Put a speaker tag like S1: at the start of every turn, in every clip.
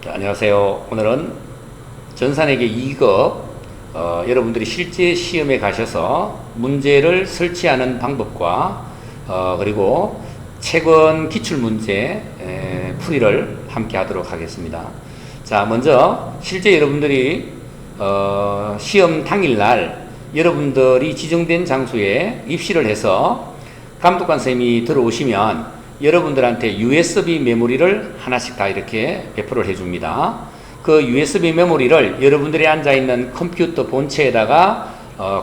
S1: 자, 안녕하세요. 오늘은 전산회계 2급 여러분들이 실제 시험에 가셔서 문제를 설치하는 방법과 그리고 최근 기출문제 풀이를 함께 하도록 하겠습니다. 자, 먼저 실제 여러분들이 시험 당일날 여러분들이 지정된 장소에 입실을 해서 감독관 선생님이 들어오시면 여러분들한테 USB 메모리를 하나씩 다 이렇게 배포를 해줍니다. 그 USB 메모리를 여러분들이 앉아있는 컴퓨터 본체에다가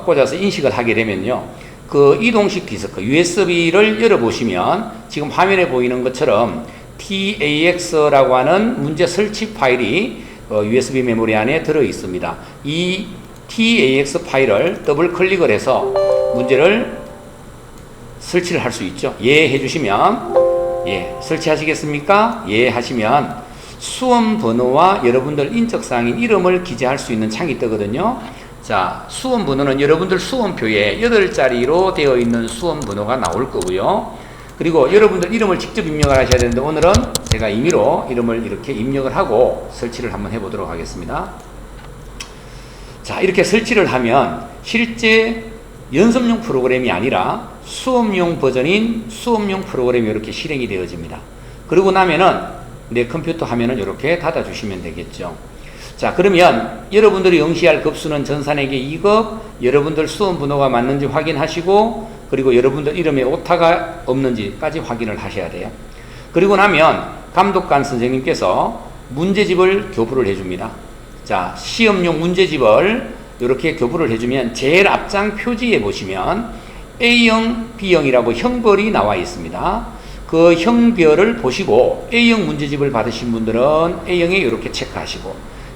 S1: 꽂아서 인식을 하게 되면요, 그 이동식 디스크 USB를 열어보시면 지금 화면에 보이는 것처럼 TAX라고 하는 문제 설치 파일이 USB 메모리 안에 들어 있습니다. 이 TAX 파일을 더블 클릭을 해서 문제를 설치를 할 수 있죠. 예 해주시면, 예, 설치하시겠습니까? 예 하시면 수험 번호와 여러분들 인적사항인 이름을 기재할 수 있는 창이 뜨거든요. 자, 수험 번호는 여러분들 수험표에 8자리로 되어 있는 수험 번호가 나올 거고요. 그리고 여러분들 이름을 직접 입력을 하셔야 되는데 오늘은 제가 임의로 이름을 이렇게 입력을 하고 설치를 한번 해보도록 하겠습니다. 자, 이렇게 설치를 하면 실제 연습용 프로그램이 아니라 수업용 버전인 수업용 프로그램이 이렇게 실행이 되어집니다. 그러고 나면은 내 컴퓨터 화면을 이렇게 닫아주시면 되겠죠. 자, 그러면 여러분들이 응시할 급수는 전산회계 2급, 여러분들 수험 번호가 맞는지 확인하시고, 그리고 여러분들 이름에 오타가 없는지까지 확인을 하셔야 돼요. 그리고 나면 감독관 선생님께서 문제집을 교부를 해줍니다. 자, 시험용 문제집을 이렇게 교부를 해주면 제일 앞장 표지에 보시면 A형, B형이라고 형별이 나와 있습니다. 그 형별을 보시고 A형 문제집을 받으신 분들은 A형에 이렇게 체크하시고,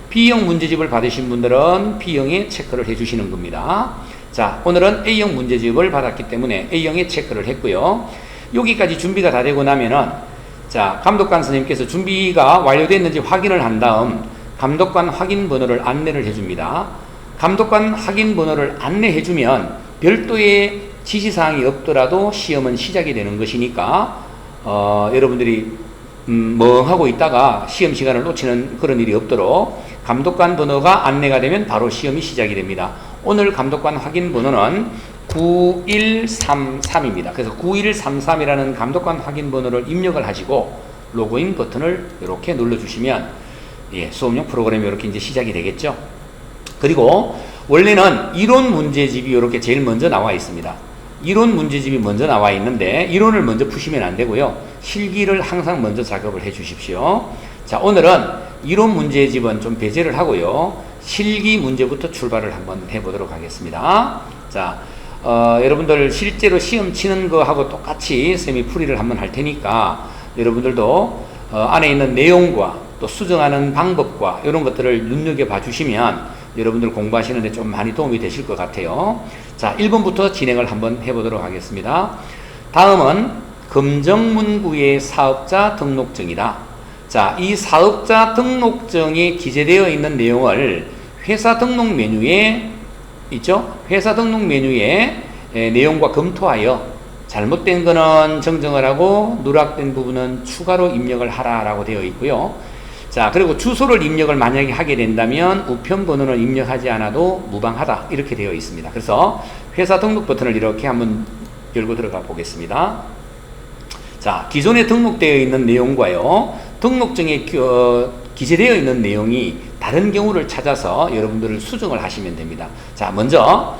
S1: B형 문제집을 받으신 분들은 B형에 체크를 해주시는 겁니다. 자, 오늘은 A형 문제집을 받았기 때문에 A형에 체크를 했고요. 여기까지 준비가 다 되고 나면은, 자, 감독관 선생님께서 준비가 완료됐는지 확인을 한 다음 감독관 확인 번호를 안내를 해줍니다. 감독관 확인 번호를 안내해주면 별도의 지시사항이 없더라도 시험은 시작이 되는 것이니까 여러분들이 멍하고 있다가 시험 시간을 놓치는 그런 일이 없도록 감독관 번호가 안내가 되면 바로 시험이 시작이 됩니다. 오늘 감독관 확인 번호는 9133입니다. 그래서 9133이라는 감독관 확인 번호를 입력을 하시고 로그인 버튼을 이렇게 눌러주시면, 예, 수업용 프로그램이 이렇게 이제 시작이 되겠죠. 그리고 원래는 이론 문제집이 이렇게 제일 먼저 나와 있습니다. 이론 문제집이 먼저 나와 있는데 이론을 먼저 푸시면 안 되고요. 실기를 항상 먼저 작업을 해 주십시오. 자, 오늘은 이론 문제집은 좀 배제를 하고요. 실기 문제부터 출발을 한번 해보도록 하겠습니다. 자, 여러분들 실제로 시험 치는 거하고 똑같이 쌤이 풀이를 한번 할 테니까 여러분들도 안에 있는 내용과 또 수정하는 방법과 이런 것들을 눈여겨봐 주시면 여러분들 공부하시는데 좀 많이 도움이 되실 것 같아요. 자, 1번부터 진행을 한번 해보도록 하겠습니다. 다음은 금정문구의 사업자 등록증이다. 자, 이 사업자 등록증에 기재되어 있는 내용을 회사 등록 메뉴에 있죠? 회사 등록 메뉴에 내용과 검토하여 잘못된 거는 정정을 하고 누락된 부분은 추가로 입력을 하라라고 되어 있고요. 자, 그리고 주소를 입력을 만약에 하게 된다면 우편 번호는 입력하지 않아도 무방하다, 이렇게 되어 있습니다. 그래서 회사 등록 버튼을 이렇게 한번 열고 들어가 보겠습니다. 자, 기존에 등록되어 있는 내용과요, 등록증에 기재되어 있는 내용이 다른 경우를 찾아서 여러분들을 수정을 하시면 됩니다. 자, 먼저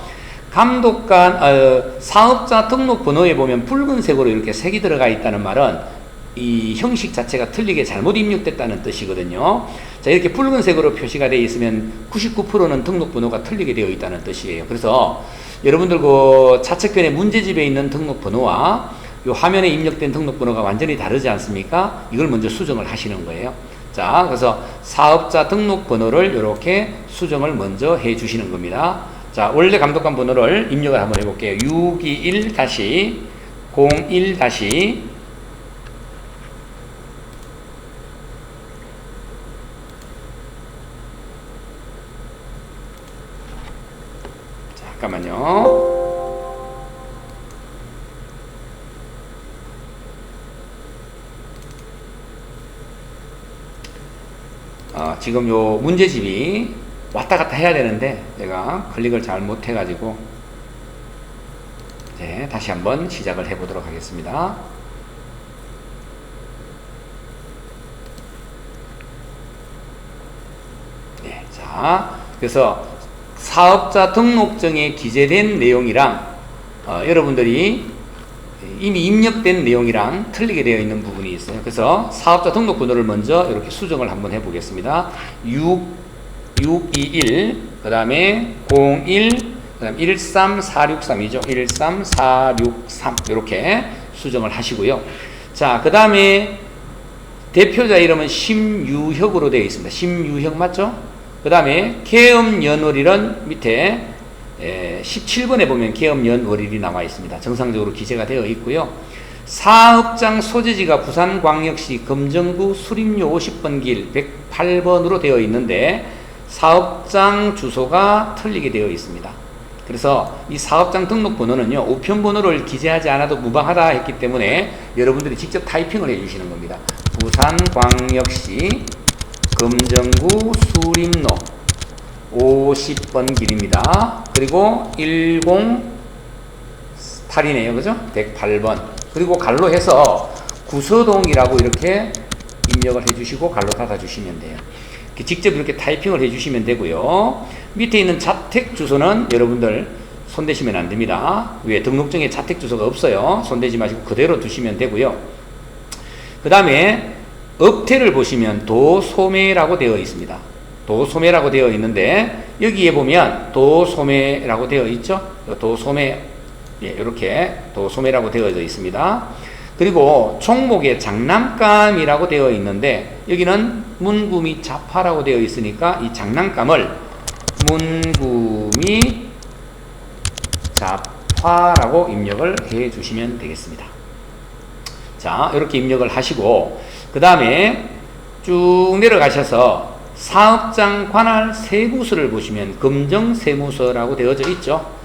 S1: 감독관 사업자 등록 번호에 보면 붉은색으로 이렇게 색이 들어가 있다는 말은 이 형식 자체가 틀리게 잘못 입력됐다는 뜻이거든요. 자, 이렇게 붉은색으로 표시가 되어 있으면 99%는 등록번호가 틀리게 되어 있다는 뜻이에요. 그래서 여러분들 그 좌측편에 문제집에 있는 등록번호와 이 화면에 입력된 등록번호가 완전히 다르지 않습니까? 이걸 먼저 수정을 하시는 거예요. 자, 그래서 사업자 등록번호를 이렇게 수정을 먼저 해 주시는 겁니다. 자, 원래 감독관 번호를 입력을 한번 해볼게요. 621-01- 잠깐만요. 지금 요 문제집이 왔다 갔다 해야 되는데 제가 클릭을 잘 못해가지고 네, 다시 한번 시작을 해보도록 하겠습니다. 네, 자, 그래서 사업자 등록증에 기재된 내용이랑 여러분들이 이미 입력된 내용이랑 틀리게 되어 있는 부분이 있어요. 그래서 사업자 등록번호를 먼저 이렇게 수정을 한번 해보겠습니다. 621, 그 다음에 01, 그 다음에 13463이죠. 13463 이렇게 수정을 하시고요. 자, 그 다음에 대표자 이름은 심유혁으로 되어 있습니다. 심유혁 맞죠? 그 다음에 계엄연월일은 밑에 17번에 보면 계엄연월일이 나와 있습니다. 정상적으로 기재가 되어 있고요. 사업장 소재지가 부산광역시 금정구 수림로 50번 길 108번으로 되어 있는데 사업장 주소가 틀리게 되어 있습니다. 그래서 이 사업장 등록번호는요, 우편번호를 기재하지 않아도 무방하다 했기 때문에 여러분들이 직접 타이핑을 해주시는 겁니다. 부산광역시 금정구 수림로 50번 길입니다. 그리고 108이네요. 그죠? 108번. 그리고 갈로 해서 구서동이라고 이렇게 입력을 해주시고 갈로 닫아주시면 돼요. 직접 이렇게 타이핑을 해주시면 되고요. 밑에 있는 자택 주소는 여러분들 손대시면 안 됩니다. 왜? 등록증에 자택 주소가 없어요. 손대지 마시고 그대로 두시면 되고요. 그 다음에 업태를 보시면 도소매라고 되어 있습니다. 도소매라고 되어 있는데 여기에 보면 도소매라고 되어 있죠. 도소매, 예, 이렇게 도소매라고 되어져 있습니다. 그리고 총목에 장난감이라고 되어 있는데 여기는 문구미 자파라고 되어 있으니까 이 장난감을 문구미 자파라고 입력을 해 주시면 되겠습니다. 자, 이렇게 입력을 하시고 그 다음에 쭉 내려가셔서 사업장 관할 세무서를 보시면 금정세무서라고 되어져 있죠.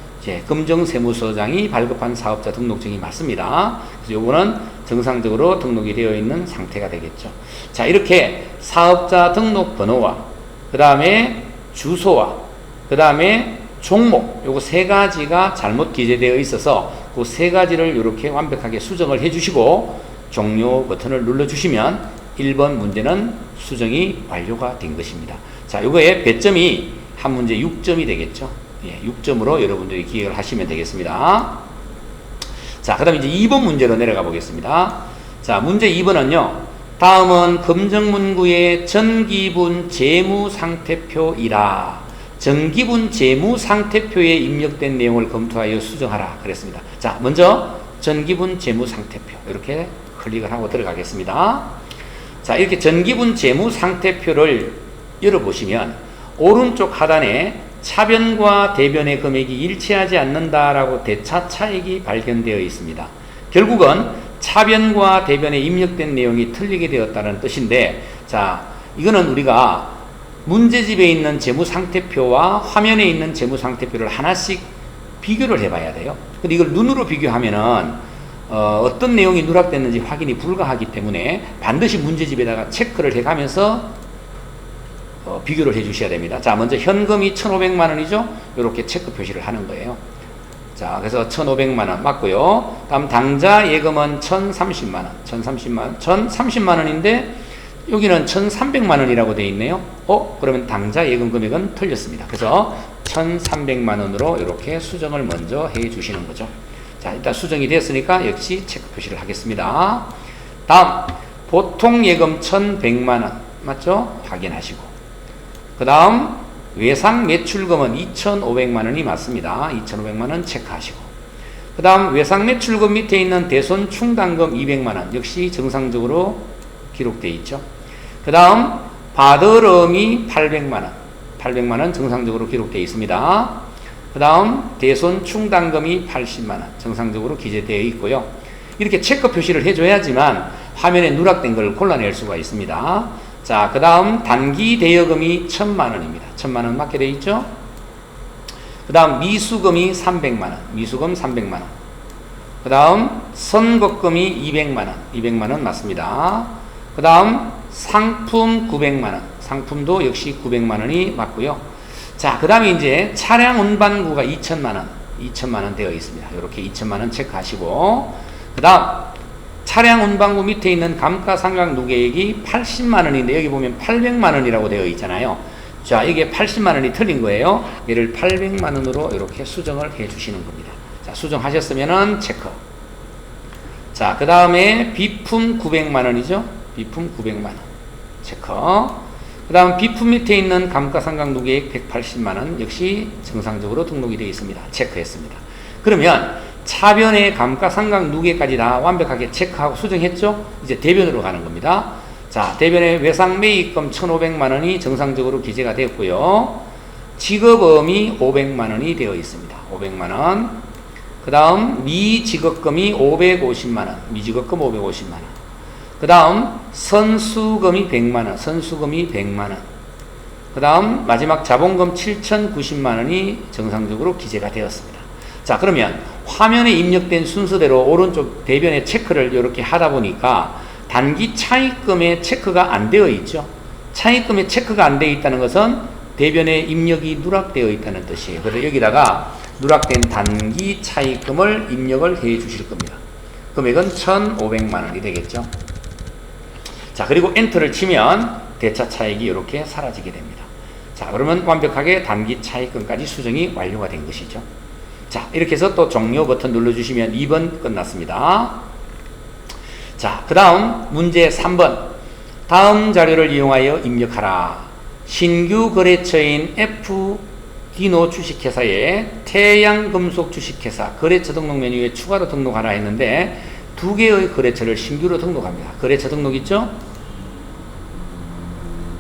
S1: 금정세무서장이 발급한 사업자 등록증이 맞습니다. 그래서 요거는 정상적으로 등록이 되어 있는 상태가 되겠죠. 자, 이렇게 사업자 등록번호와 그 다음에 주소와 그 다음에 종목 요거 세 가지가 잘못 기재되어 있어서 그 세 가지를 이렇게 완벽하게 수정을 해 주시고 종료 버튼을 눌러 주시면 1번 문제는 수정이 완료가 된 것입니다. 자, 요거의 배점이 한 문제 6점이 되겠죠. 예, 6점으로 여러분들이 기억을 하시면 되겠습니다. 자, 그 다음에 이제 2번 문제로 내려가 보겠습니다. 자, 문제 2번은요. 다음은 금정문구의 전기분 재무상태표이라. 전기분 재무상태표에 입력된 내용을 검토하여 수정하라 그랬습니다. 자, 먼저 전기분 재무상태표 이렇게 클릭을 하고 들어가겠습니다. 자, 이렇게 전기분 재무상태표를 열어보시면 오른쪽 하단에 차변과 대변의 금액이 일치하지 않는다라고 대차 차익이 발견되어 있습니다. 결국은 차변과 대변에 입력된 내용이 틀리게 되었다는 뜻인데, 자, 이거는 우리가 문제집에 있는 재무상태표와 화면에 있는 재무상태표를 하나씩 비교를 해봐야 돼요. 근데 이걸 눈으로 비교하면은 어떤 내용이 누락됐는지 확인이 불가하기 때문에 반드시 문제집에다가 체크를 해가면서 비교를 해 주셔야 됩니다. 자, 먼저 현금이 1,500만 원이죠. 이렇게 체크 표시를 하는 거예요. 자, 그래서 1,500만 원 맞고요. 다음 당자 예금은 1,030만 원. 1,030만 원인데 여기는 1,300만 원이라고 되어 있네요. 그러면 당자 예금 금액은 틀렸습니다. 그래서 1,300만 원으로 이렇게 수정을 먼저 해 주시는 거죠. 자, 일단 수정이 됐으니까 역시 체크 표시를 하겠습니다. 다음 보통 예금 1,100만 원 맞죠? 확인하시고 그 다음 외상 매출금은 2,500만 원이 맞습니다. 2,500만 원 체크하시고 그 다음 외상 매출금 밑에 있는 대손 충당금 200만 원 역시 정상적으로 기록되어 있죠. 그 다음 받으름이 800만 원 800만 원 정상적으로 기록되어 있습니다. 그 다음 대손 충당금이 80만 원 정상적으로 기재되어 있고요. 이렇게 체크 표시를 해줘야지만 화면에 누락된 걸 골라낼 수가 있습니다. 자, 그 다음 단기 대여금이 1,000만 원입니다. 1,000만 원 맞게 되어 있죠. 그 다음 미수금이 300만 원 미수금 300만 원 그 다음 선거금이 200만 원 200만 원 맞습니다. 그 다음 상품 900만 원 상품도 역시 900만 원이 맞고요. 자, 그 다음에 이제 차량 운반구가 2천만 원, 2천만 원 되어 있습니다. 이렇게 2천만 원 체크하시고, 그 다음 차량 운반구 밑에 있는 감가상각 누계액이 80만 원인데 여기 보면 800만 원이라고 되어 있잖아요. 자, 이게 80만 원이 틀린 거예요. 얘를 800만 원으로 이렇게 수정을 해 주시는 겁니다. 자, 수정하셨으면은 체크. 자, 그 다음에 비품 900만 원이죠. 비품 900만 원. 체크. 그 다음 비품 밑에 있는 감가상각 누계액 180만 원 역시 정상적으로 등록이 되어 있습니다. 체크했습니다. 그러면 차변의 감가상각 누계까지 다 완벽하게 체크하고 수정했죠? 이제 대변으로 가는 겁니다. 자, 대변의 외상 매입금 1,500만 원이 정상적으로 기재가 되었고요. 지급음이 500만 원이 되어 있습니다. 500만 원. 그 다음 미지급금이 550만 원. 미지급금 550만 원. 그 다음 선수금이 100만 원. 선수금이 100만 원. 그 다음 마지막 자본금 7,090만 원이 정상적으로 기재가 되었습니다. 자, 그러면 화면에 입력된 순서대로 오른쪽 대변의 체크를 이렇게 하다 보니까 단기 차입금의 체크가 안 되어 있죠. 차입금의 체크가 안 되어 있다는 것은 대변에 입력이 누락되어 있다는 뜻이에요. 그래서 여기다가 누락된 단기 차입금을 입력을 해 주실 겁니다. 금액은 1,500만 원이 되겠죠. 자, 그리고 엔터를 치면 대차 차익이 이렇게 사라지게 됩니다. 자, 그러면 완벽하게 단기 차입금까지 수정이 완료가 된 것이죠. 자, 이렇게 해서 또 종료 버튼 눌러주시면 2번 끝났습니다. 자, 그 다음 문제 3번. 다음 자료를 이용하여 입력하라. 신규 거래처인 FD노 주식회사에 태양금속 주식회사 거래처 등록 메뉴에 추가로 등록하라 했는데 두 개의 거래처를 신규로 등록합니다. 거래처 등록 있죠?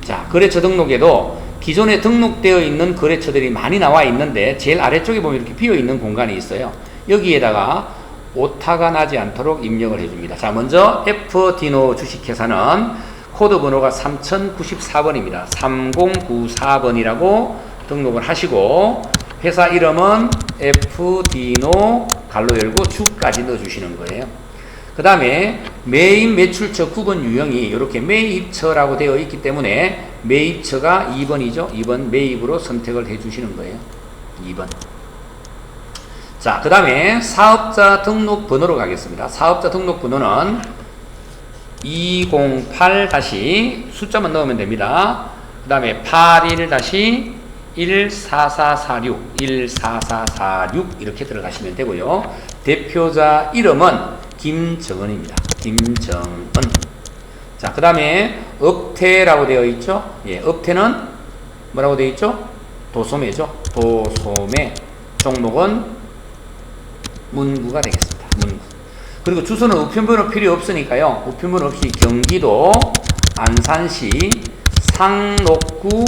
S1: 자, 거래처 등록에도 기존에 등록되어 있는 거래처들이 많이 나와 있는데 제일 아래쪽에 보면 이렇게 비어 있는 공간이 있어요. 여기에다가 오타가 나지 않도록 입력을 해줍니다. 자, 먼저 FD노 주식회사는 코드 번호가 3094번입니다. 3094번이라고 등록을 하시고 회사 이름은 FD노 갈로 열고 주까지 넣어주시는 거예요. 그 다음에 매입 매출처 구분 유형이 이렇게 매입처라고 되어 있기 때문에 매입처가 2번이죠. 2번 매입으로 선택을 해 주시는 거예요. 2번. 자, 그 다음에 사업자 등록 번호로 가겠습니다. 사업자 등록 번호는 208 숫자만 넣으면 됩니다. 그 다음에 81-14446 14446 이렇게 들어가시면 되고요. 대표자 이름은 김정은입니다. 김정은. 자, 그 다음에 업태라고 되어 있죠. 예, 업태는 뭐라고 되어 있죠? 도소매죠. 도소매. 종목은 문구가 되겠습니다. 문구. 그리고 주소는 우편번호 필요 없으니까요. 우편번호 없이 경기도 안산시 상록구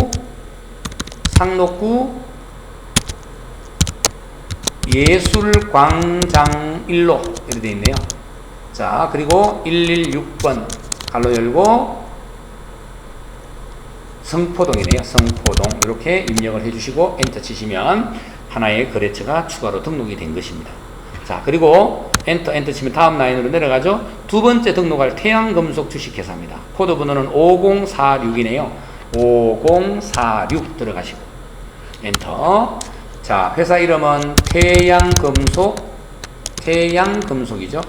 S1: 예술광장 1로 이렇게 되어 있네요. 자, 그리고 116번 갈로 열고 성포동이네요. 성포동 이렇게 입력을 해주시고 엔터 치시면 하나의 거래처가 추가로 등록이 된 것입니다. 자, 그리고 엔터 치면 다음 라인으로 내려가죠. 두 번째 등록할 태양금속 주식회사입니다. 코드 번호는 5046이네요. 5046 들어가시고 엔터. 자, 회사 이름은 태양금속이죠.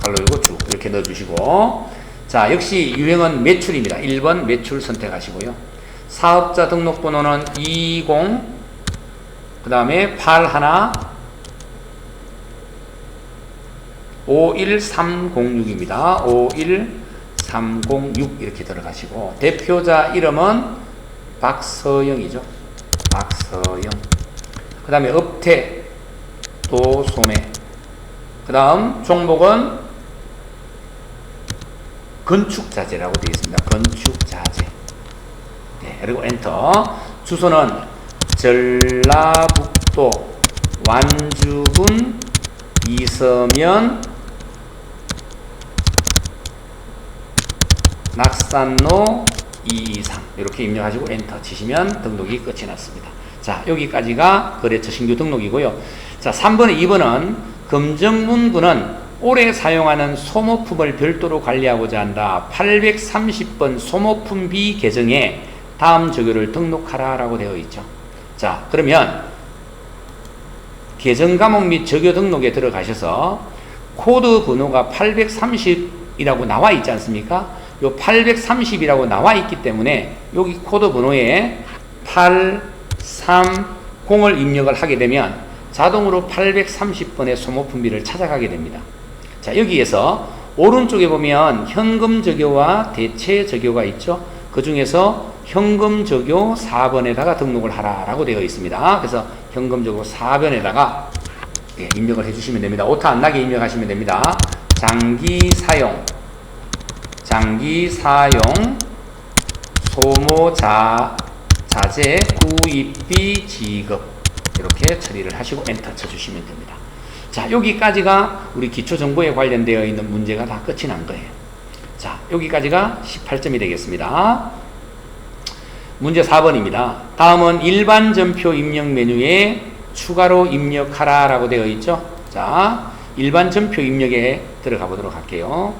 S1: 갈로 열고 쭉 이렇게 넣어주시고, 자, 역시 유형은 매출입니다. 1번 매출 선택하시고요. 사업자 등록번호는 20, 그 다음에 81 51306입니다. 51306 이렇게 들어가시고, 대표자 이름은 박서영이죠. 박서영. 그 다음에 업태 도소매. 그 다음 종목은 건축자재라고 되어 있습니다. 건축자재. 네, 그리고 엔터. 주소는 전라북도 완주군 이서면 낙산로 223 이렇게 입력하시고 엔터 치시면 등록이 끝이 났습니다. 자, 여기까지가 거래처 신규 등록이고요. 자, 3번에 2번은 금정문구는 올해 사용하는 소모품을 별도로 관리하고자 한다. 830번 소모품비 계정에 다음 조교를 등록하라 라고 되어 있죠. 자, 그러면 계정 과목 및 조교 등록에 들어가셔서 코드 번호가 830이라고 나와 있지 않습니까? 요 830이라고 나와 있기 때문에 여기 코드 번호에 830을 입력을 하게 되면 자동으로 830번의 소모품비를 찾아가게 됩니다. 자, 여기에서 오른쪽에 보면 현금 적요와 대체 적요가 있죠. 그 중에서 현금 적요 4번에다가 등록을 하라라고 되어 있습니다. 그래서 현금 적요 4번에다가 입력을 해주시면 됩니다. 오타 안 나게 입력하시면 됩니다. 장기 사용 자재 구입비 지급 이렇게 처리를 하시고 엔터 쳐주시면 됩니다. 자, 여기까지가 우리 기초정보에 관련되어 있는 문제가 다 끝이 난 거예요. 자, 여기까지가 18점이 되겠습니다. 문제 4번입니다. 다음은 일반 전표 입력 메뉴에 추가로 입력하라 라고 되어 있죠. 자, 일반 전표 입력에 들어가 보도록 할게요.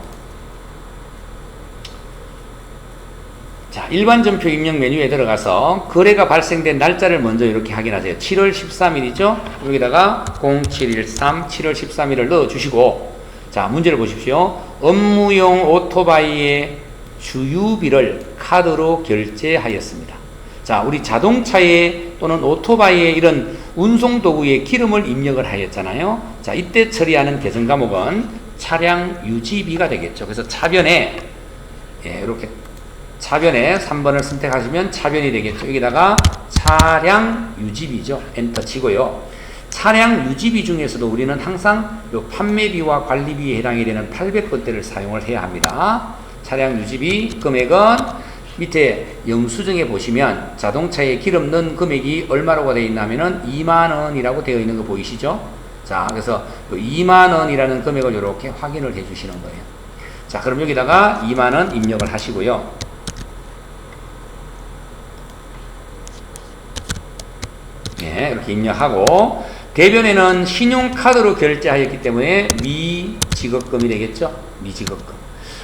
S1: 자, 일반 전표 입력 메뉴에 들어가서 거래가 발생된 날짜를 먼저 이렇게 확인하세요. 7월 13일이죠. 여기다가 0713, 7월 13일을 넣어주시고, 자, 문제를 보십시오. 업무용 오토바이의 주유비를 카드로 결제하였습니다. 자, 우리 자동차에 또는 오토바이에 이런 운송도구에 기름을 입력을 하였잖아요. 자, 이때 처리하는 계정 과목은 차량 유지비가 되겠죠. 그래서 차변에, 이렇게 차변에 3번을 선택하시면 차변이 되겠죠. 여기다가 차량 유지비죠. 엔터 치고요. 차량 유지비 중에서도 우리는 항상 요 판매비와 관리비에 해당이 되는 800번대를 사용을 해야 합니다. 차량 유지비 금액은 밑에 영수증에 보시면 자동차에 기름 넣은 금액이 얼마라고 되어 있냐면은 2만원이라고 되어 있는 거 보이시죠? 자, 그래서 2만원이라는 금액을 이렇게 확인을 해 주시는 거예요. 자, 그럼 여기다가 2만원 입력을 하시고요. 이렇게 입력하고, 대변에는 신용카드로 결제하였기 때문에 미지급금이 되겠죠? 미지급금.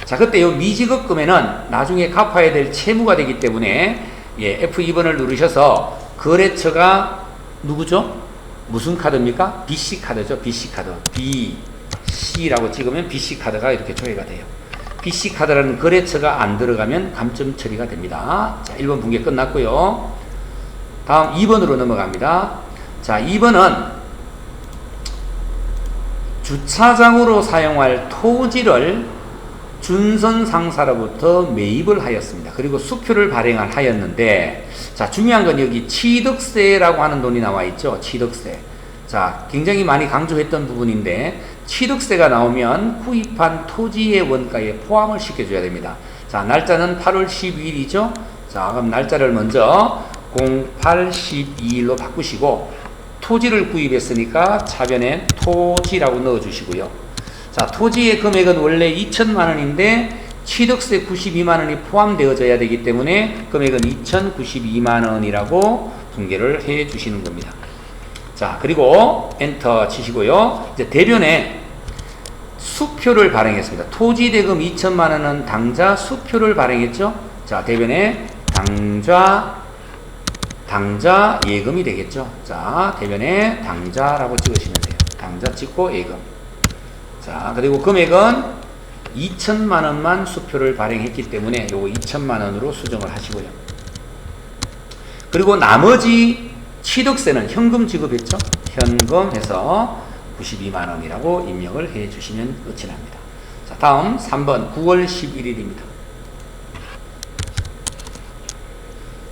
S1: 자, 그때 이 미지급금에는 나중에 갚아야 될 채무가 되기 때문에 F2번을 누르셔서 거래처가 누구죠? 무슨 카드입니까? BC카드죠. BC카드. BC라고 찍으면 BC카드가 이렇게 조회가 돼요. BC카드라는 거래처가 안 들어가면 감점 처리가 됩니다. 자, 1번 분계 끝났고요. 다음 2번으로 넘어갑니다. 자, 2번은 주차장으로 사용할 토지를 준선 상사로부터 매입을 하였습니다. 그리고 수표를 발행을 하였는데, 자, 중요한 건 여기 취득세라고 하는 돈이 나와 있죠. 취득세. 자, 굉장히 많이 강조했던 부분인데, 취득세가 나오면 구입한 토지의 원가에 포함을 시켜줘야 됩니다. 자, 날짜는 8월 12일이죠. 자, 그럼 날짜를 먼저 0812일로 바꾸시고, 토지를 구입했으니까 차변에 토지라고 넣어주시고요. 자, 토지의 금액은 원래 2천만원인데 취득세 92만원이 포함되어져야 되기 때문에 금액은 2092만원이라고 분계를 해 주시는 겁니다. 자, 그리고 엔터 치시고요. 이제 대변에 수표를 발행했습니다. 토지 대금 2천만원은 당좌 수표를 발행했죠. 자, 대변에 당좌 예금이 되겠죠. 자, 대변에 당좌라고 찍으시면 돼요. 당좌 찍고 예금. 자, 그리고 금액은 2천만원만 수표를 발행했기 때문에 요거 2천만원으로 수정을 하시고요. 그리고 나머지 취득세는 현금 지급했죠. 현금해서 92만원이라고 입력을 해 주시면 끝이 납니다. 자, 다음 3번 9월 11일입니다.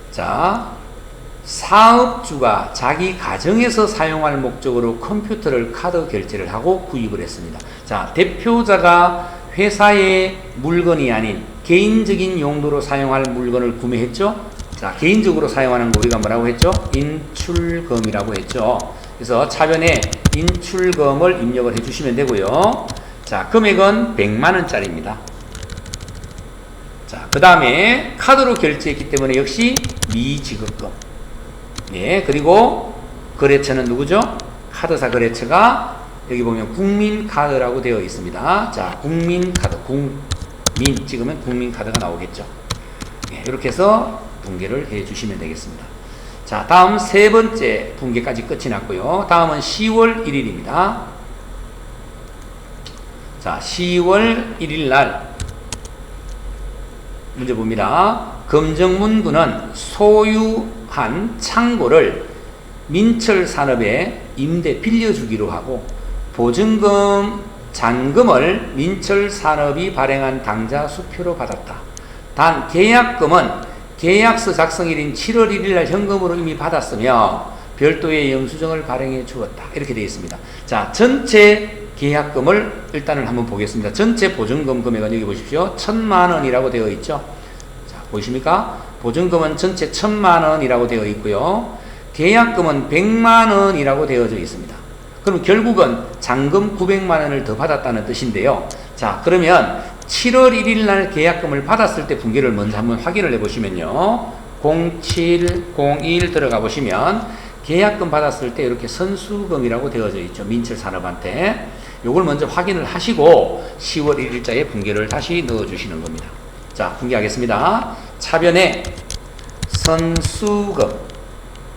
S1: 자, 사업주가 자기 가정에서 사용할 목적으로 컴퓨터를 카드 결제를 하고 구입을 했습니다. 자, 대표자가 회사의 물건이 아닌 개인적인 용도로 사용할 물건을 구매했죠. 자, 개인적으로 사용하는 거 우리가 뭐라고 했죠? 인출금이라고 했죠. 그래서 차변에 인출금을 입력을 해주시면 되고요. 자, 금액은 100만원짜리입니다. 자, 그 다음에 카드로 결제했기 때문에 역시 미지급금. 예, 그리고 거래처는 누구죠? 카드사 거래처가 여기 보면 국민카드라고 되어 있습니다. 자, 국민카드, 국민 찍으면 국민카드가 나오겠죠. 예, 이렇게 해서 붕괴를 해 주시면 되겠습니다. 자, 다음 세 번째 붕괴까지 끝이 났고요. 다음은 10월 1일입니다. 자, 10월 1일 날 문제 봅니다. 검정문구는 소유한 창고를 민철산업에 임대 빌려주기로 하고 보증금 잔금을 민철산업이 발행한 당자 수표로 받았다. 단 계약금은 계약서 작성일인 7월 1일 날 현금으로 이미 받았으며 별도의 영수증을 발행해 주었다. 이렇게 되어 있습니다. 자, 전체 계약금을 일단은 한번 보겠습니다. 전체 보증금 금액은 여기 보십시오. 1,000만 원이라고 되어 있죠. 자, 보이십니까? 보증금은 전체 1,000만 원이라고 되어 있고요. 계약금은 100만 원이라고 되어져 있습니다. 그럼 결국은 잔금 900만 원을 더 받았다는 뜻인데요. 자, 그러면 7월 1일 날 계약금을 받았을 때 붕괴를 먼저 한번 확인을 해 보시면요. 0701 들어가 보시면 계약금 받았을 때 이렇게 선수금이라고 되어져 있죠. 민철산업한테. 요걸 먼저 확인을 하시고 10월 1일자에 붕괴를 다시 넣어 주시는 겁니다. 자, 붕괴하겠습니다. 차변에 선수금.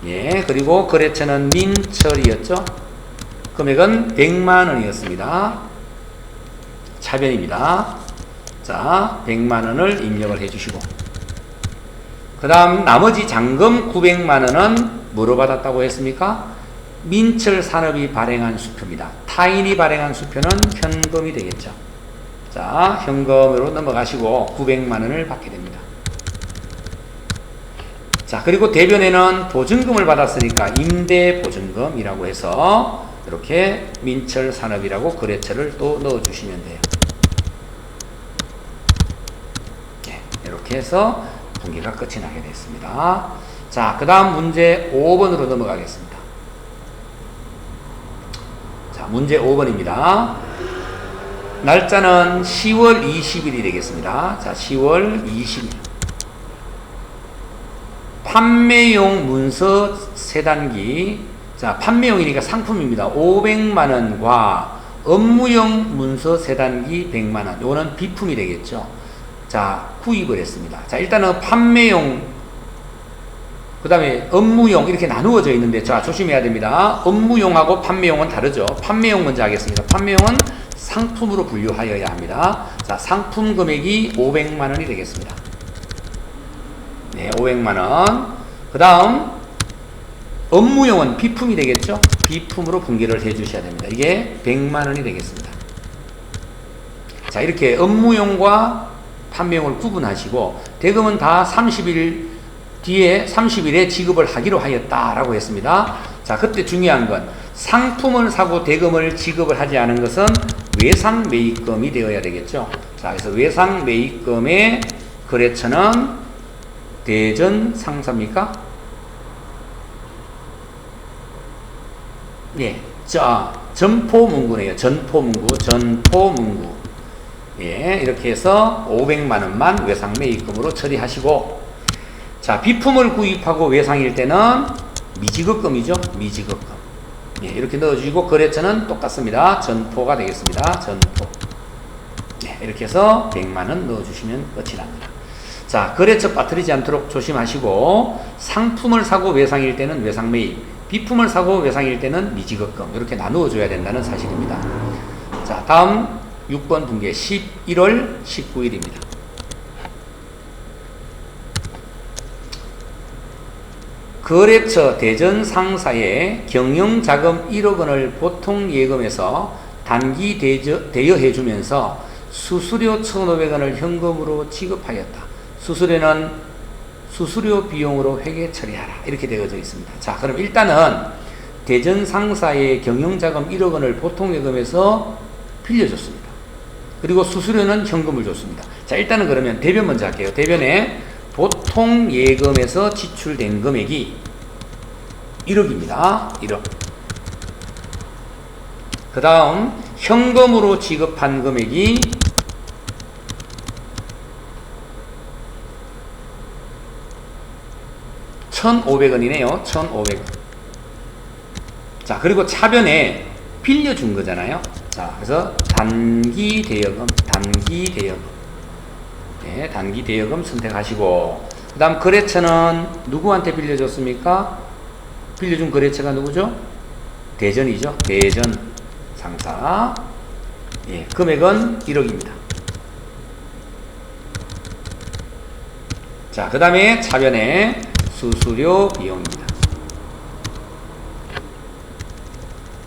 S1: 예, 그리고 거래처는 민철이었죠. 금액은 100만 원이었습니다. 차변입니다. 자, 100만 원을 입력을 해 주시고 그 다음 나머지 잔금 900만 원은 뭐로 받았다고 했습니까? 민철산업이 발행한 수표입니다. 타인이 발행한 수표는 현금이 되겠죠. 자, 현금으로 넘어가시고 900만 원을 받게 됩니다. 자, 그리고 대변에는 보증금을 받았으니까 임대보증금이라고 해서 이렇게 민철산업이라고 거래처를 또 넣어주시면 돼요. 네, 이렇게 해서 붕괴가 끝이 나게 됐습니다. 자, 그 다음 문제 5번으로 넘어가겠습니다. 자, 문제 5번입니다. 날짜는 10월 20일이 되겠습니다. 자, 10월 20일. 판매용 문서 세단기. 자, 판매용이니까 상품입니다. 500만 원과 업무용 문서 세단기 100만 원. 요거는 비품이 되겠죠. 자, 구입을 했습니다. 자, 일단은 판매용, 그 다음에 업무용 이렇게 나누어져 있는데, 자, 조심해야 됩니다. 업무용하고 판매용은 다르죠. 판매용 먼저 하겠습니다. 판매용은 상품으로 분류하여야 합니다. 자, 상품 금액이 500만 원이 되겠습니다. 네, 500만 원. 그 다음 업무용은 비품이 되겠죠. 비품으로 분괴를 해 주셔야 됩니다. 이게 100만 원이 되겠습니다. 자, 이렇게 업무용과 판매용을 구분하시고 대금은 다 30일 뒤에 30일에 지급을 하기로 하였다라고 했습니다. 자, 그때 중요한 건 상품을 사고 대금을 지급을 하지 않은 것은 외상 매입금이 되어야 되겠죠. 자, 그래서 외상 매입금의 거래처는 대전 상사입니까? 예. 자, 전포문구네요. 전포문구. 예. 이렇게 해서 500만 원만 외상 매입금으로 처리하시고, 자, 비품을 구입하고 외상일 때는 미지급금이죠. 미지급금. 예. 이렇게 넣어주시고, 거래처는 똑같습니다. 전포가 되겠습니다. 전포. 예. 이렇게 해서 100만 원 넣어주시면 끝이 납니다. 자, 거래처 빠뜨리지 않도록 조심하시고, 상품을 사고 외상일 때는 외상 매입, 비품을 사고 외상일 때는 미지급금, 이렇게 나누어 줘야 된다는 사실입니다. 자, 다음 6번 붕괴 11월 19일입니다. 거래처 대전 상사에 경영자금 1억 원을 보통 예금에서 단기 대여해 주면서 수수료 1,500원을 현금으로 지급하였다. 수수료는 수수료 비용으로 회계 처리하라. 이렇게 되어져 있습니다. 자, 그럼 일단은 대전 상사의 경영자금 1억 원을 보통예금에서 빌려줬습니다. 그리고 수수료는 현금을 줬습니다. 자, 일단은 그러면 대변 먼저 할게요. 대변에 보통예금에서 지출된 금액이 1억입니다. 1억. 그 다음 현금으로 지급한 금액이 1,500원이네요. 1,500원. 자, 그리고 차변에 빌려준 거잖아요. 자, 그래서 단기 대여금, 네, 단기 대여금 선택하시고, 그 다음 거래처는 누구한테 빌려줬습니까? 빌려준 거래처가 누구죠? 대전이죠. 대전 상사. 예, 금액은 1억입니다. 자, 그 다음에 차변의 수수료 비용입니다.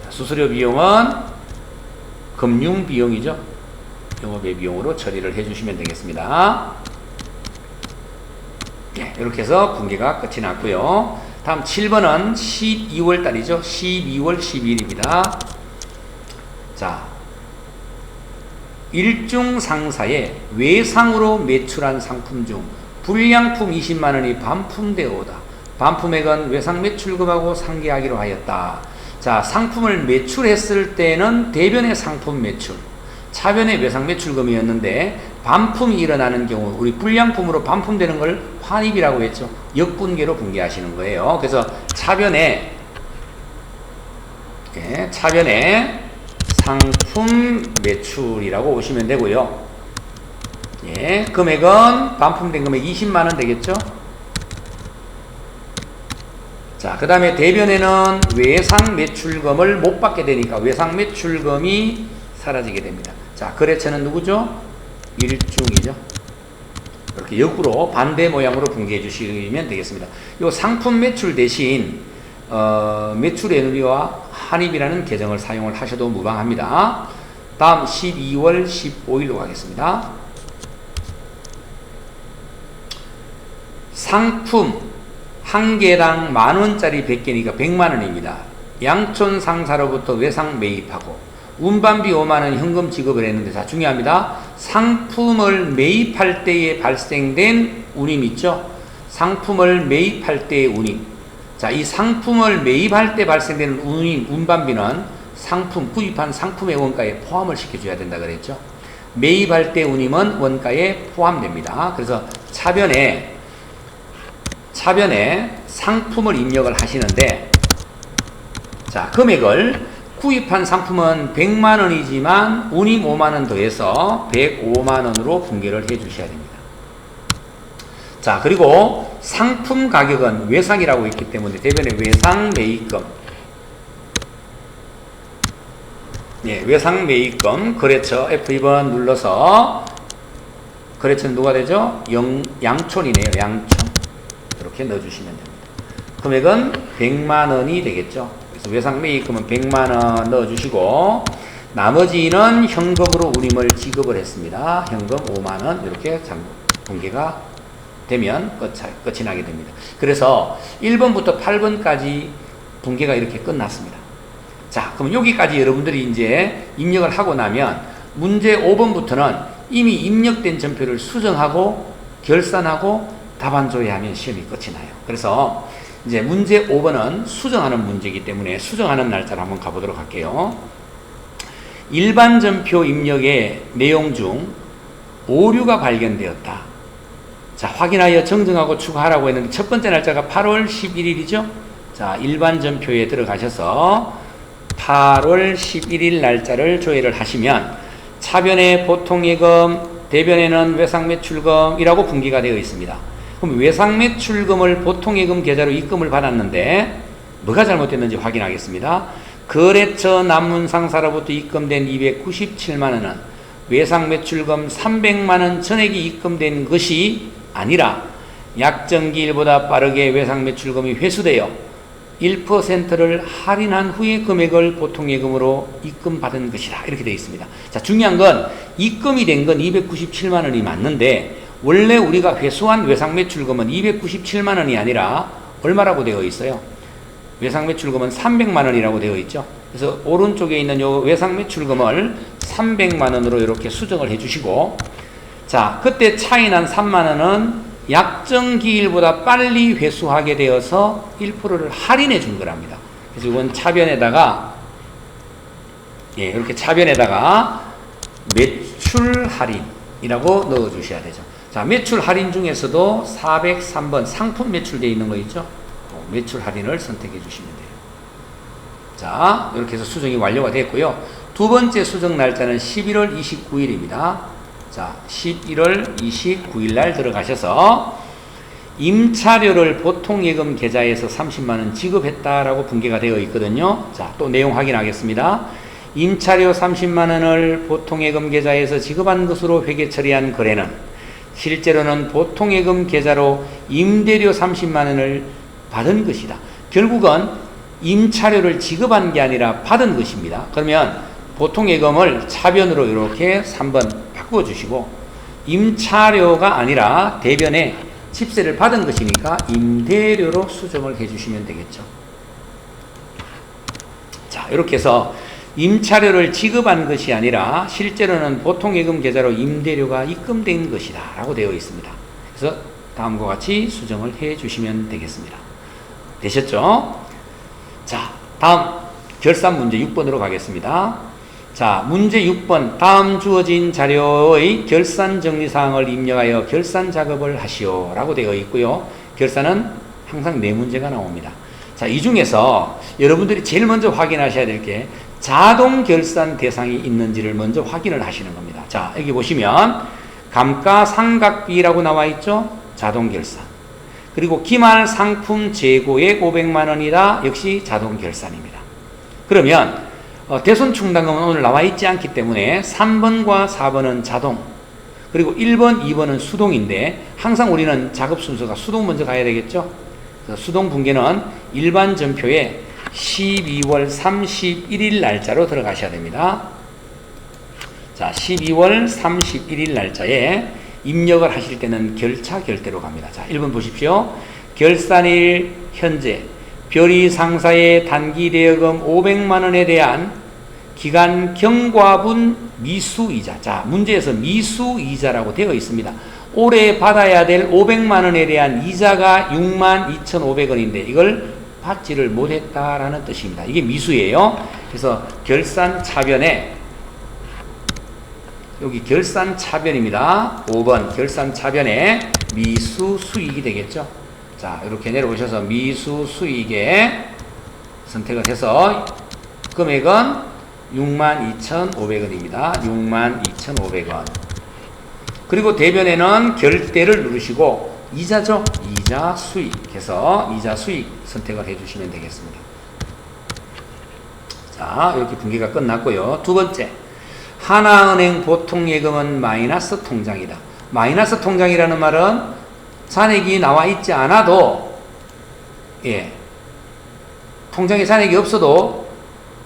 S1: 수수료 비용은 금융 비용이죠. 영업의 비용으로 처리를 해주시면 되겠습니다. 네, 이렇게 해서 분기가 끝이 났고요. 다음 7번은 12월 달이죠. 12월 12일입니다. 자, 일중 상사의 외상으로 매출한 상품 중 불량품 20만원이 반품되어오다. 반품액은 외상 매출금하고 상계하기로 하였다. 자, 상품을 매출했을 때는 대변의 상품 매출, 차변의 외상 매출금이었는데 반품이 일어나는 경우, 우리 불량품으로 반품되는 걸 환입이라고 했죠. 역분계로 분계하시는 거예요. 그래서 차변의 상품 매출이라고 보시면 되고요. 예, 금액은 반품된 금액 20만원 되겠죠. 자, 그 다음에 대변에는 외상 매출금을 못 받게 되니까 외상 매출금이 사라지게 됩니다. 자, 거래처는 누구죠? 일중이죠. 이렇게 역으로 반대 모양으로 분개해 주시면 되겠습니다. 이 상품 매출 대신 매출 에너지와 한입이라는 계정을 사용을 하셔도 무방합니다. 다음 12월 15일로 가겠습니다. 상품 한 개당 만원짜리 100개니까 100만원입니다. 양촌 상사로부터 외상 매입하고 운반비 5만원 현금 지급을 했는데, 자, 중요합니다. 상품을 매입할 때에 발생된 운임 있죠? 상품을 매입할 때의 운임. 자, 이 상품을 매입할 때 발생되는 운임, 운반비는 상품, 구입한 상품의 원가에 포함을 시켜줘야 된다 그랬죠? 매입할 때 운임은 원가에 포함됩니다. 그래서 차변에 상품을 입력을 하시는데, 자, 금액을 구입한 상품은 100만원이지만 운임 5만원 더해서 105만원으로 분계를 해 주셔야 됩니다. 자, 그리고 상품 가격은 외상이라고 있기 때문에 대변의 외상 매입금, 예, 외상 매입금 거래처 F2번 눌러서, 거래처는 누가 되죠? 양촌이네요. 양촌. 이렇게 넣어주시면 됩니다. 금액은 100만원이 되겠죠. 그래서 외상 매입금은 100만원 넣어주시고, 나머지는 현금으로 운임을 지급을 했습니다. 현금 5만원 이렇게 분계가 되면 끝이 나게 됩니다. 그래서 1번부터 8번까지 분계가 이렇게 끝났습니다. 자, 그럼 여기까지 여러분들이 이제 입력을 하고 나면 문제 5번부터는 이미 입력된 전표를 수정하고 결산하고 답안 조회하면 시험이 끝이 나요. 그래서 이제 문제 5번은 수정하는 문제이기 때문에 수정하는 날짜를 한번 가보도록 할게요. 일반 전표 입력의 내용 중 오류가 발견되었다. 자, 확인하여 정정하고 추가하라고 했는데 첫 번째 날짜가 8월 11일이죠. 자, 일반 전표에 들어가셔서 8월 11일 날짜를 조회를 하시면 차변에 보통예금, 대변에는 외상매출금이라고 분기가 되어 있습니다. 그럼 외상매출금을 보통예금 계좌로 입금을 받았는데 뭐가 잘못됐는지 확인하겠습니다. 거래처 남문상사로부터 입금된 297만원은 외상매출금 300만원 전액이 입금된 것이 아니라 약정기일보다 빠르게 외상매출금이 회수되어 1%를 할인한 후에 금액을 보통예금으로 입금받은 것이다. 이렇게 되어 있습니다. 자, 중요한 건 입금이 된 건 297만원이 맞는데 원래 우리가 회수한 외상매출금은 297만원이 아니라 얼마라고 되어 있어요? 외상매출금은 300만원이라고 되어 있죠. 그래서 오른쪽에 있는 요 외상매출금을 300만원으로 이렇게 수정을 해주시고, 자, 그때 차이난 3만원은 약정기일보다 빨리 회수하게 되어서 1%를 할인해 준 거랍니다. 그래서 이건 차변에다가, 예, 이렇게 차변에다가 매출 할인이라고 넣어 주셔야 되죠. 자, 매출 할인 중에서도 403번 상품 매출되어 있는 거 있죠? 매출 할인을 선택해 주시면 돼요. 자, 이렇게 해서 수정이 완료가 됐고요. 두 번째 수정 날짜는 11월 29일입니다. 자, 11월 29일 날 들어가셔서 임차료를 보통예금 계좌에서 30만원 지급했다라고 분계가 되어 있거든요. 자, 또 내용 확인하겠습니다. 임차료 30만원을 보통예금 계좌에서 지급한 것으로 회계 처리한 거래는 실제로는 보통예금 계좌로 임대료 30만원을 받은 것이다. 결국은 임차료를 지급한 게 아니라 받은 것입니다. 그러면 보통예금을 차변으로 이렇게 3번 바꿔주시고, 임차료가 아니라 대변에 집세를 받은 것이니까 임대료로 수정을 해주시면 되겠죠. 자, 이렇게 해서 임차료를 지급한 것이 아니라 실제로는 보통예금 계좌로 임대료가 입금된 것이다 라고 되어 있습니다. 그래서 다음과 같이 수정을 해 주시면 되겠습니다. 되셨죠? 자, 다음 결산 문제 6번으로 가겠습니다. 자, 문제 6번. 다음 주어진 자료의 결산 정리사항을 입력하여 결산 작업을 하시오 라고 되어 있고요. 결산은 항상 4문제가 나옵니다. 자, 이 중에서 여러분들이 제일 먼저 확인하셔야 될 게 자동 결산 대상이 있는지를 먼저 확인을 하시는 겁니다. 자, 여기 보시면 감가상각비라고 나와 있죠? 자동 결산. 그리고 기말 상품 재고액 500만원이다. 역시 자동 결산입니다. 그러면 대손 충당금은 오늘 나와 있지 않기 때문에 3번과 4번은 자동, 그리고 1번, 2번은 수동인데 항상 우리는 작업 순서가 수동 먼저 가야 되겠죠? 수동 분계는 일반 전표에 12월 31일 날짜로 들어가셔야 됩니다. 자, 12월 31일 날짜에 입력을 하실 때는 결차 결대로 갑니다. 자, 1번 보십시오. 결산일 현재 별이 상사의 단기 대여금 500만원에 대한 기간 경과분 미수이자. 자, 문제에서 미수이자라고 되어 있습니다. 올해 받아야 될 500만원에 대한 이자가 62,500원인데 이걸 받지를 못했다라는 뜻입니다. 이게 미수예요. 그래서 결산 차변에 여기 결산 차변입니다. 5번 결산 차변에 미수 수익이 되겠죠. 자, 이렇게 내려오셔서 미수 수익에 선택을 해서 금액은 62,500원입니다. 62,500원. 그리고 대변에는 결대를 누르시고 이자죠. 이자 수익 해서 이자 수익 선택을 해주시면 되겠습니다. 자, 이렇게 분기가 끝났고요. 두 번째, 하나은행 보통예금은 마이너스 통장이다. 마이너스 통장이라는 말은 잔액이 나와 있지 않아도, 예, 통장에 잔액이 없어도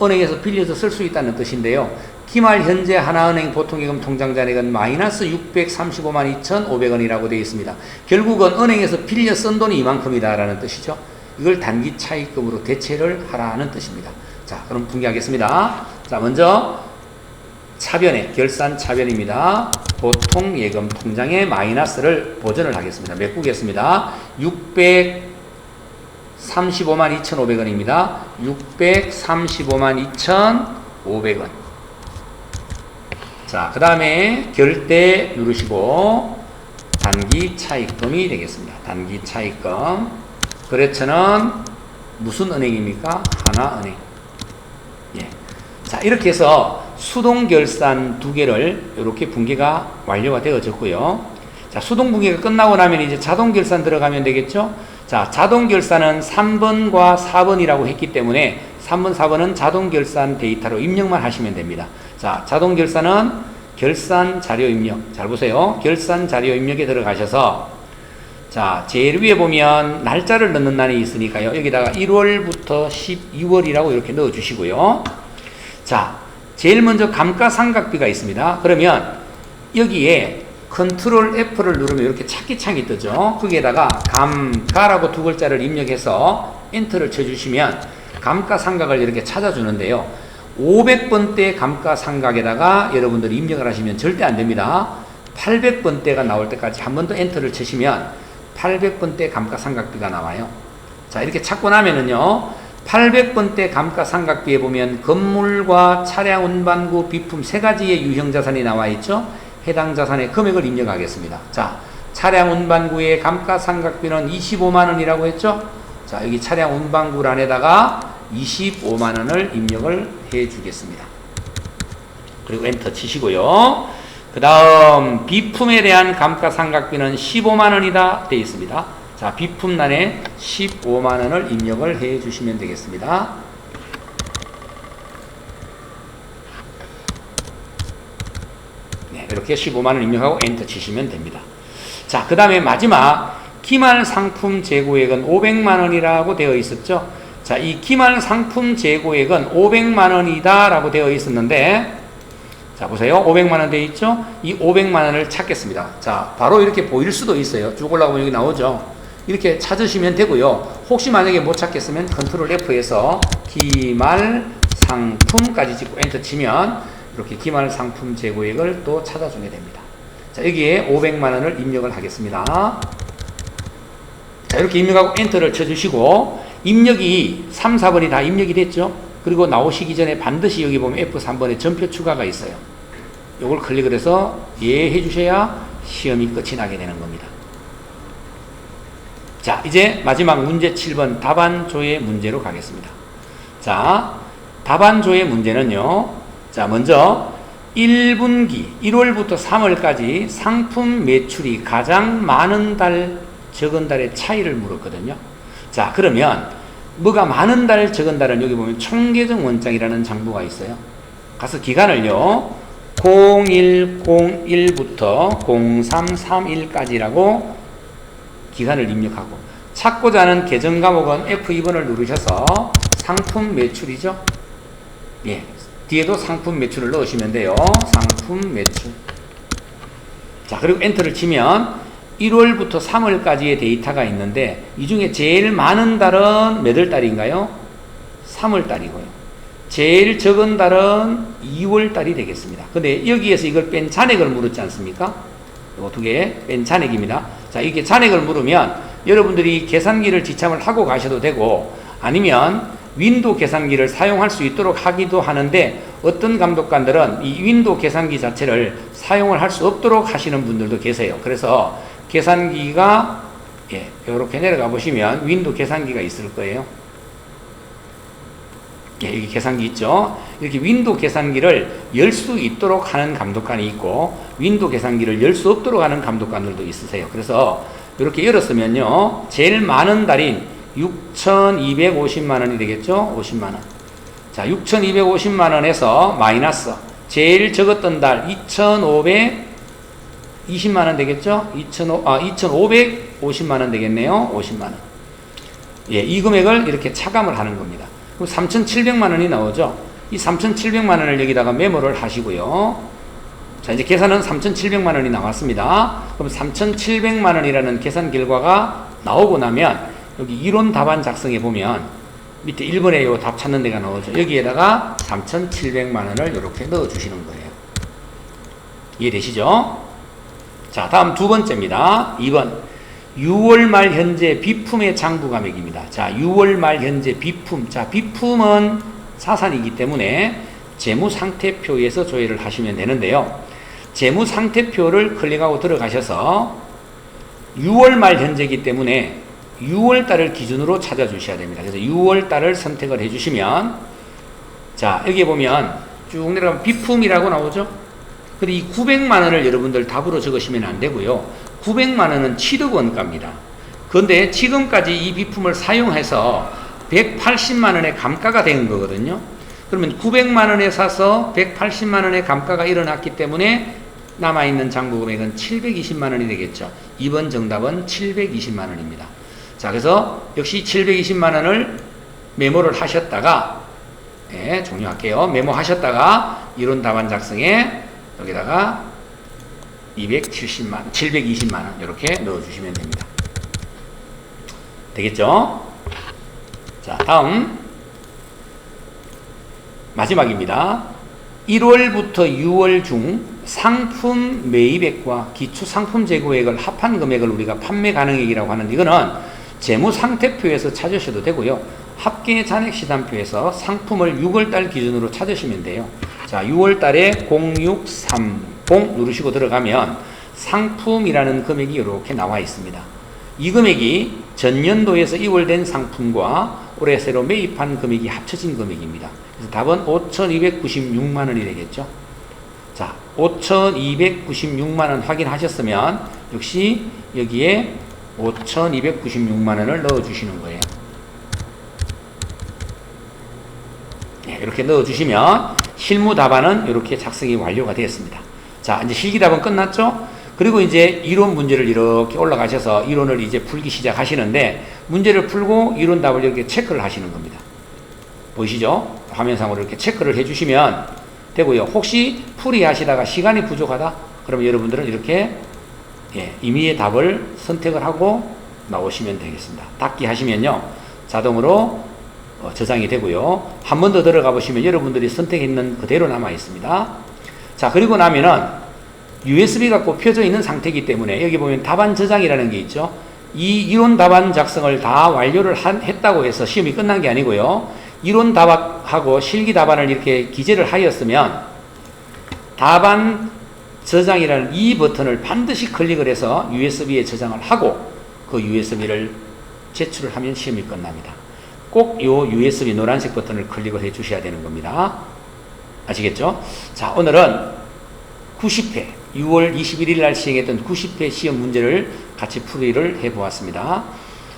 S1: 은행에서 빌려서 쓸 수 있다는 뜻인데요. 기말 현재 하나은행 보통예금 통장 잔액은 마이너스 635만 2,500원이라고 되어 있습니다. 결국은 은행에서 빌려 쓴 돈이 이만큼이다라는 뜻이죠. 이걸 단기 차입금으로 대체를 하라는 뜻입니다. 자, 그럼 분개하겠습니다. 자, 먼저 차변에 결산 차변입니다. 보통예금 통장의 마이너스를 보전을 하겠습니다. 메꾸겠습니다. 635만 2,500원입니다. 635만 2,500원. 자, 그 다음에 결대 누르시고 단기 차입금이 되겠습니다. 단기 차입금. 거래처는 무슨 은행입니까? 하나은행. 예. 자, 이렇게 해서 수동 결산 2개를 이렇게 분계가 완료가 되어졌고요. 자, 수동 분계가 끝나고 나면 이제 자동 결산 들어가면 되겠죠? 자, 자동 결산은 3번과 4번이라고 했기 때문에 3번, 4번은 자동 결산 데이터로 입력만 하시면 됩니다. 자, 자동 결산은 결산 자료 입력. 잘 보세요. 결산 자료 입력에 들어가셔서 자, 제일 위에 보면 날짜를 넣는 난이 있으니까요. 여기다가 1월부터 12월이라고 이렇게 넣어 주시고요. 자, 제일 먼저 감가상각비가 있습니다. 그러면 여기에 컨트롤 F를 누르면 이렇게 찾기 창이 뜨죠. 거기에다가 감가라고 2글자를 입력해서 엔터를 쳐주시면 감가상각을 이렇게 찾아주는데요. 500번대 감가상각에다가 여러분들이 입력을 하시면 절대 안 됩니다. 800번대가 나올 때까지 한 번 더 엔터를 치시면 800번대 감가상각비가 나와요. 자, 이렇게 찾고 나면은요, 800번대 감가상각비에 보면 건물과 차량 운반구 비품 3가지의 유형자산이 나와 있죠. 해당 자산의 금액을 입력하겠습니다. 자, 차량 운반구의 감가상각비는 25만원이라고 했죠. 자, 여기 차량 운반구란에다가 25만 원을 입력을 해 주겠습니다. 그리고 엔터 치시고요. 그 다음 비품에 대한 감가상각비는 15만 원이다 되어 있습니다. 자, 비품란에 15만 원을 입력을 해 주시면 되겠습니다. 네, 이렇게 15만 원 입력하고 엔터 치시면 됩니다. 자, 그 다음에 마지막 기말 상품 재고액은 500만 원이라고 되어 있었죠. 자, 이 기말 상품 재고액은 500만 원이다 라고 되어 있었는데, 자, 보세요. 500만 원 되어 있죠? 이 500만 원을 찾겠습니다. 자, 바로 이렇게 보일 수도 있어요. 쭉 올라가면 여기 나오죠? 이렇게 찾으시면 되고요. 혹시 만약에 못 찾겠으면 컨트롤 F에서 기말 상품까지 찍고 엔터 치면 이렇게 기말 상품 재고액을 또 찾아주게 됩니다. 자, 여기에 500만 원을 입력을 하겠습니다. 자, 이렇게 입력하고 엔터를 쳐주시고, 입력이 3, 4번이 다 입력이 됐죠? 그리고 나오시기 전에 반드시 여기 보면 F3번에 전표 추가가 있어요. 요걸 클릭을 해서 예 해주셔야 시험이 끝이 나게 되는 겁니다. 자, 이제 마지막 문제 7번 답안조의 문제로 가겠습니다. 자, 답안조의 문제는요. 자, 먼저 1분기 1월부터 3월까지 상품 매출이 가장 많은 달, 적은 달의 차이를 물었거든요. 자, 그러면 뭐가 많은 달, 적은 달은 여기 보면 총계정 원장이라는 장부가 있어요. 가서 기간을요. 0101부터 0331까지라고 기간을 입력하고, 찾고자 하는 계정 과목은 F2번을 누르셔서 상품 매출이죠. 예, 뒤에도 상품 매출을 넣으시면 돼요. 상품 매출. 자, 그리고 엔터를 치면 1월부터 3월까지의 데이터가 있는데, 이 중에 제일 많은 달은 몇 월 달인가요? 3월 달이고요. 제일 적은 달은 2월 달이 되겠습니다. 근데 여기에서 이걸 뺀 잔액을 물었지 않습니까? 이거 두 개 뺀 잔액입니다. 자, 이게 잔액을 물으면 여러분들이 계산기를 지참을 하고 가셔도 되고, 아니면 윈도우 계산기를 사용할 수 있도록 하기도 하는데, 어떤 감독관들은 이 윈도우 계산기 자체를 사용을 할 수 없도록 하시는 분들도 계세요. 그래서 계산기가, 예, 이렇게 내려가 보시면 윈도우 계산기가 있을 거예요. 예, 여기 계산기 있죠. 이렇게 윈도우 계산기를 열 수 있도록 하는 감독관이 있고, 윈도우 계산기를 열 수 없도록 하는 감독관들도 있으세요. 그래서 이렇게 열었으면요, 제일 많은 달인 6,250만 원이 되겠죠. 50만 원. 자, 6,250만 원에서 마이너스 제일 적었던 달 2,520만 원 되겠죠. 2,550만 원 되겠네요. 50만 원. 예, 이 금액을 이렇게 차감을 하는 겁니다. 그럼 3,700만 원이 나오죠. 이 3,700만 원을 여기다가 메모를 하시고요. 자, 이제 계산은 3,700만 원이 나왔습니다. 그럼 3,700만 원이라는 계산 결과가 나오고 나면 여기 이론 답안 작성해 보면 밑에 1번에 요 답 찾는 데가 나오죠. 여기에다가 3,700만 원을 이렇게 넣어 주시는 거예요. 이해되시죠? 자, 다음 두 번째입니다. 2번. 6월 말 현재 비품의 장부 감액입니다. 자, 6월 말 현재 비품. 자, 비품은 사산이기 때문에 재무상태표에서 조회를 하시면 되는데요. 재무상태표를 클릭하고 들어가셔서 6월 말 현재이기 때문에 6월 달을 기준으로 찾아주셔야 됩니다. 그래서 6월 달을 선택을 해주시면, 자, 여기 보면 쭉 내려가면 비품이라고 나오죠. 근데 이 900만 원을 여러분들 답으로 적으시면 안 되고요. 900만 원은 취득 원가입니다. 그런데 지금까지 이 비품을 사용해서 180만 원의 감가가 된 거거든요. 그러면 900만 원에 사서 180만 원의 감가가 일어났기 때문에 남아있는 장부 금액은 720만 원이 되겠죠. 이번 정답은 720만 원입니다. 자, 그래서 역시 720만 원을 메모를 하셨다가, 예, 종료할게요. 메모하셨다가 이론 답안 작성에 여기다가 720만 원 이렇게 넣어주시면 됩니다. 되겠죠? 자, 다음 마지막입니다. 1월부터 6월 중 상품 매입액과 기초 상품 재고액을 합한 금액을 우리가 판매 가능액이라고 하는데, 이거는 재무상태표에서 찾으셔도 되고요. 합계 잔액 시단표에서 상품을 6월달 기준으로 찾으시면 돼요. 자, 6월달에 0630 누르시고 들어가면 상품이라는 금액이 이렇게 나와 있습니다. 이 금액이 전년도에서 이월된 상품과 올해 새로 매입한 금액이 합쳐진 금액입니다. 그래서 답은 5,296만 원이 되겠죠. 자, 5,296만 원 확인하셨으면 역시 여기에 5,296만 원을 넣어주시는 거예요. 네, 이렇게 넣어주시면 실무 답안은 이렇게 작성이 완료가 되었습니다. 자, 이제 실기 답은 끝났죠? 그리고 이제 이론 문제를 이렇게 올라가셔서 이론을 이제 풀기 시작하시는데 문제를 풀고 이론 답을 이렇게 체크를 하시는 겁니다. 보이시죠? 화면상으로 이렇게 체크를 해주시면 되고요. 혹시 풀이 하시다가 시간이 부족하다? 그러면 여러분들은 이렇게 임의의 답을 선택을 하고 나오시면 되겠습니다. 닫기 하시면요. 자동으로 저장이 되고요. 한 번 더 들어가 보시면 여러분들이 선택했는 그대로 남아 있습니다. 자, 그리고 나면은 USB가 꼽혀져 있는 상태이기 때문에 여기 보면 답안 저장이라는 게 있죠. 이 이론 답안 작성을 다 완료를 했다고 해서 시험이 끝난 게 아니고요. 이론 답안하고 실기 답안을 이렇게 기재를 하였으면 답안 저장이라는 이 버튼을 반드시 클릭을 해서 USB에 저장을 하고 그 USB를 제출을 하면 시험이 끝납니다. 꼭 이 USB 노란색 버튼을 클릭을 해 주셔야 되는 겁니다. 아시겠죠? 자, 오늘은 90회 6월 21일 날 시행했던 90회 시험 문제를 같이 풀이를 해 보았습니다.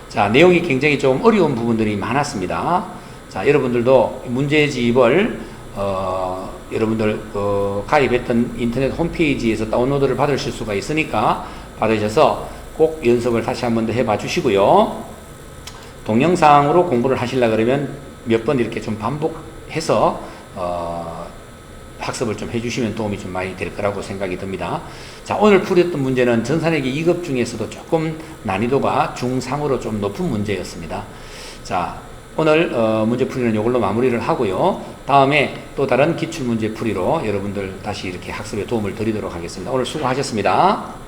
S1: 자, 내용이 굉장히 좀 어려운 부분들이 많았습니다. 자, 여러분들도 문제집을 여러분들 가입했던 인터넷 홈페이지에서 다운로드를 받으실 수가 있으니까 받으셔서 꼭 연습을 다시 한번 더 해봐 주시고요. 동영상으로 공부를 하시려 그러면 몇 번 이렇게 좀 반복해서 학습을 좀 해주시면 도움이 좀 많이 될 거라고 생각이 듭니다. 자, 오늘 풀었던 문제는 전산회계 2급 중에서도 조금 난이도가 중상으로 좀 높은 문제였습니다. 자, 오늘 문제 풀이는 이걸로 마무리를 하고요. 다음에 또 다른 기출문제 풀이로 여러분들 다시 이렇게 학습에 도움을 드리도록 하겠습니다. 오늘 수고하셨습니다.